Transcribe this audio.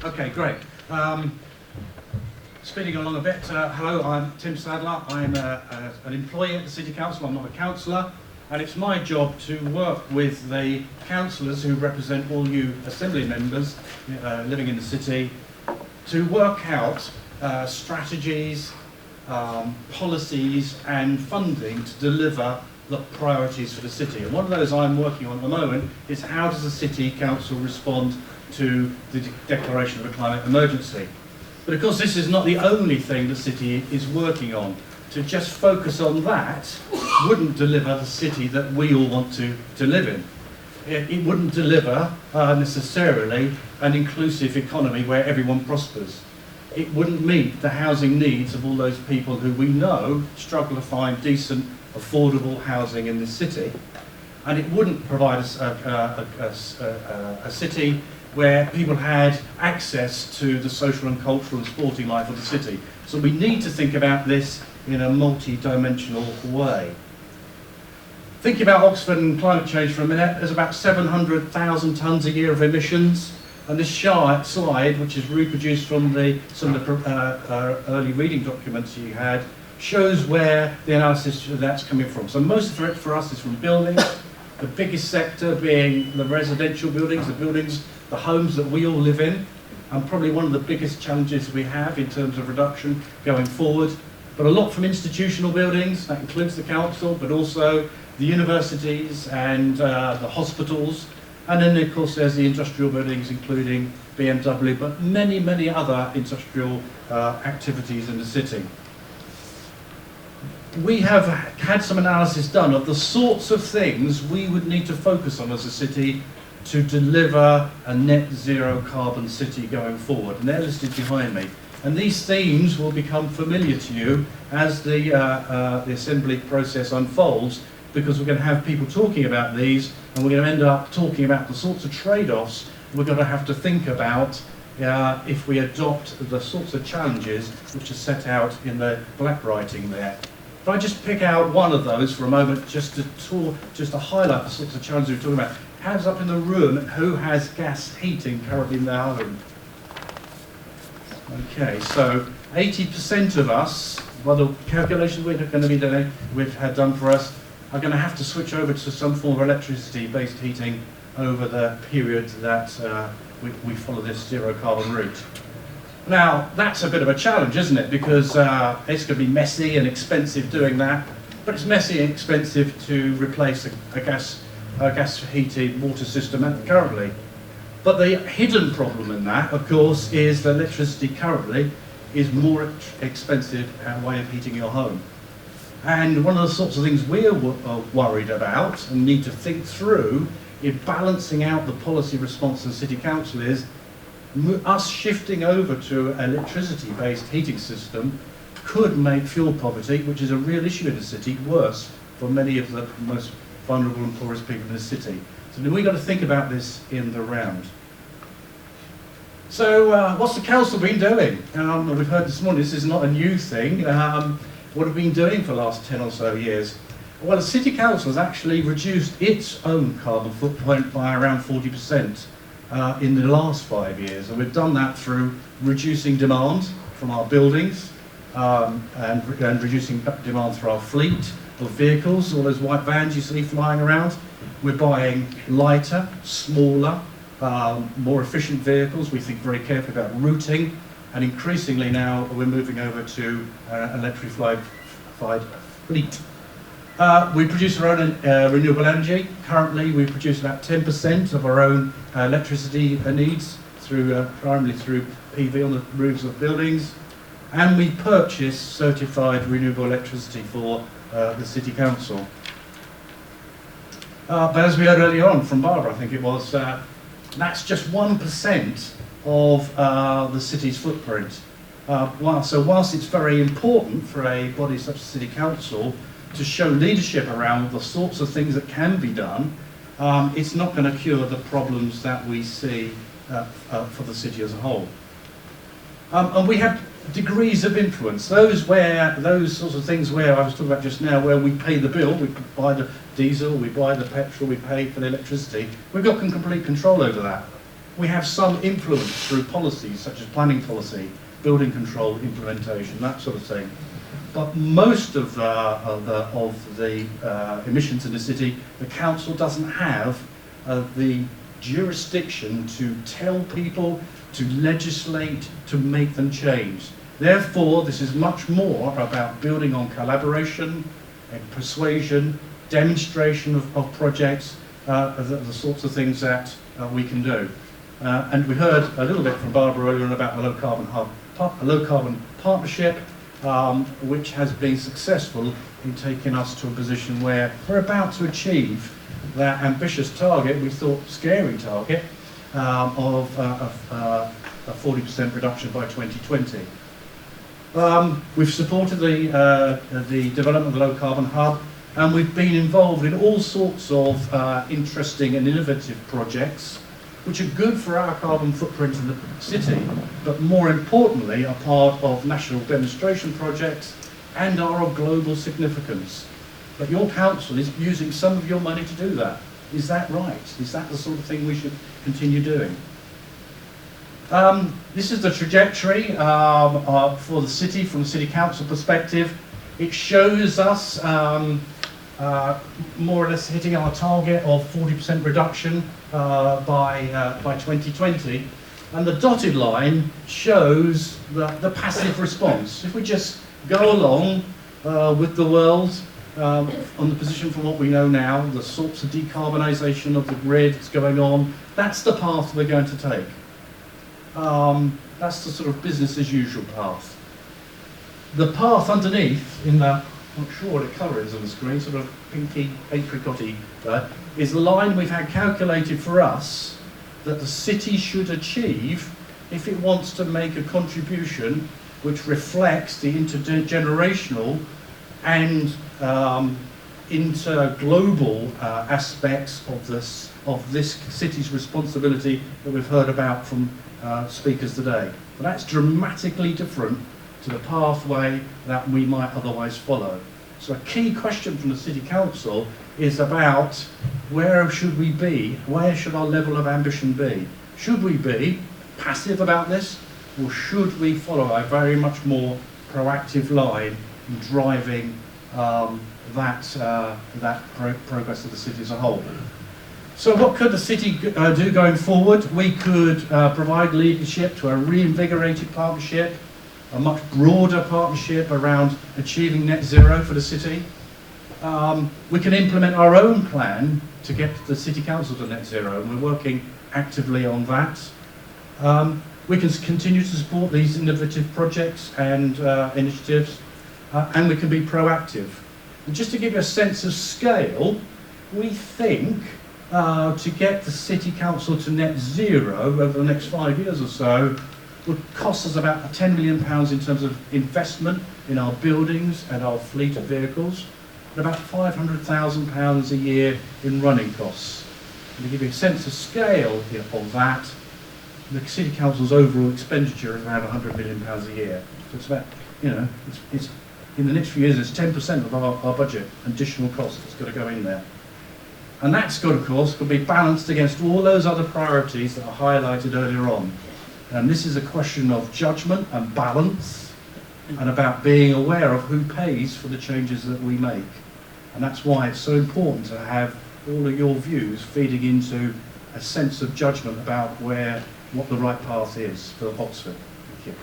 Okay, great. Speeding along a bit, hello, I'm Tim Sadler. I'm an employee at the City Council. I'm not a councillor, and it's my job to work with the councillors who represent all you Assembly members living in the city to work out strategies, policies and funding to deliver the priorities for the city. And one of those I'm working on at the moment is how does the City Council respond to the declaration of a climate emergency. But of course this is not the only thing the city is working on. To just focus on that wouldn't deliver the city that we all want to live in. It wouldn't deliver necessarily an inclusive economy where everyone prospers. It wouldn't meet the housing needs of all those people who we know struggle to find decent, affordable housing in this city. And it wouldn't provide us a city where people had access to the social and cultural and sporting life of the city. So we need to think about this in a multi-dimensional way. Thinking about Oxford and climate change for a minute, there's about 700,000 tonnes a year of emissions, and this slide, which is reproduced from some of the early reading documents you had, shows where the analysis of that's coming from. So most of it for us is from buildings, the biggest sector being the residential buildings, the homes that we all live in, and probably one of the biggest challenges we have in terms of reduction going forward. But a lot from institutional buildings, that includes the council, but also the universities and the hospitals. And then of course there's the industrial buildings, including BMW, but many, many other industrial activities in the city. We have had some analysis done of the sorts of things we would need to focus on as a city to deliver a net zero carbon city going forward, and they're listed behind me. And these themes will become familiar to you as the assembly process unfolds, because we're going to have people talking about these, and we're going to end up talking about the sorts of trade-offs we're going to have to think about if we adopt the sorts of challenges which are set out in the black writing there. If I just pick out one of those for a moment, just to highlight the sorts of challenges we're talking about. Hands up in the room, who has gas heating currently in their home? Okay, so 80% of us, well, the calculations we've had done for us, are going to have to switch over to some form of electricity-based heating over the period that we follow this zero carbon route. Now, that's a bit of a challenge, isn't it? Because it's going to be messy and expensive doing that, but it's messy and expensive to replace a gas heated water system currently. But the hidden problem in that, of course, is that electricity currently is more expensive as a way of heating your home. And one of the sorts of things we're worried about and need to think through in balancing out the policy response to the City Council is us shifting over to an electricity-based heating system could make fuel poverty, which is a real issue in the city, worse for many of the most vulnerable and poorest people in the city. So we've got to think about this in the round. So what's the council been doing? We've heard this morning this is not a new thing. What have we been doing for the last 10 or so years? Well, the City Council has actually reduced its own carbon footprint by around 40% in the last 5 years. And we've done that through reducing demand from our buildings and reducing demand for our fleet of vehicles, all those white vans you see flying around. We're buying lighter, smaller, more efficient vehicles. We think very carefully about routing, and increasingly now we're moving over to an electrified fleet. We produce our own renewable energy. Currently we produce about 10% of our own electricity needs primarily through PV on the roofs of buildings, and we purchase certified renewable electricity for the City Council. But as we heard earlier on from Barbara, I think it was, that's just 1% of the city's footprint. So whilst it's very important for a body such as City Council to show leadership around the sorts of things that can be done, it's not going to cure the problems that we see for the city as a whole. And we have degrees of influence. Those sorts of things where I was talking about just now, where we pay the bill, we buy the diesel, we buy the petrol, we pay for the electricity, we've got complete control over that. We have some influence through policies such as planning policy, building control implementation, that sort of thing. But most of the emissions in the city, the council doesn't have the jurisdiction to tell people, to legislate, to make them change. Therefore, this is much more about building on collaboration and persuasion, demonstration of projects, the sorts of things that we can do. And we heard a little bit from Barbara earlier on about the low carbon hub, a low carbon partnership, which has been successful in taking us to a position where we're about to achieve that ambitious target, we thought scary target, of a 40% reduction by 2020. We've supported the development of the low carbon hub, and we've been involved in all sorts of interesting and innovative projects which are good for our carbon footprint in the city, but more importantly are part of national demonstration projects and are of global significance. But your council is using some of your money to do that. Is that right? Is that the sort of thing we should continue doing? This is the trajectory for the city from the city council perspective. It shows us more or less hitting our target of 40% reduction by 2020, and the dotted line shows the passive response. If we just go along with the world on the position from what we know now, the sorts of decarbonisation of the grid that's going on, that's the path we're going to take. That's the sort of business as usual path. The path underneath, in the, I'm not sure what the colour is on the screen, sort of pinky, apricot-y, is the line we've had calculated for us that the city should achieve if it wants to make a contribution which reflects the intergenerational and interglobal aspects of this city's responsibility that we've heard about from speakers today. But that's dramatically different to the pathway that we might otherwise follow. So a key question from the City Council is about where should we be? Where should our level of ambition be? Should we be passive about this, or should we follow a very much more proactive line in driving that progress of the city as a whole? So what could the city do going forward? We could provide leadership to a reinvigorated partnership, a much broader partnership around achieving net zero for the city. We can implement our own plan to get the City Council to net zero, and we're working actively on that. We can continue to support these innovative projects and initiatives, and we can be proactive. And just to give you a sense of scale, we think to get the City Council to net zero over the next 5 years or so would cost us about £10 million in terms of investment in our buildings and our fleet of vehicles, and about £500,000 a year in running costs. And to give you a sense of scale here of that, the City Council's overall expenditure is around £100 million a year. So it's about, it's in the next few years, it's 10% of our budget, additional cost that's got to go in there. And that's got, of course, to be balanced against all those other priorities that are highlighted earlier on. And this is a question of judgment and balance, and about being aware of who pays for the changes that we make. And that's why it's so important to have all of your views feeding into a sense of judgment about what the right path is for Oxford. Thank you.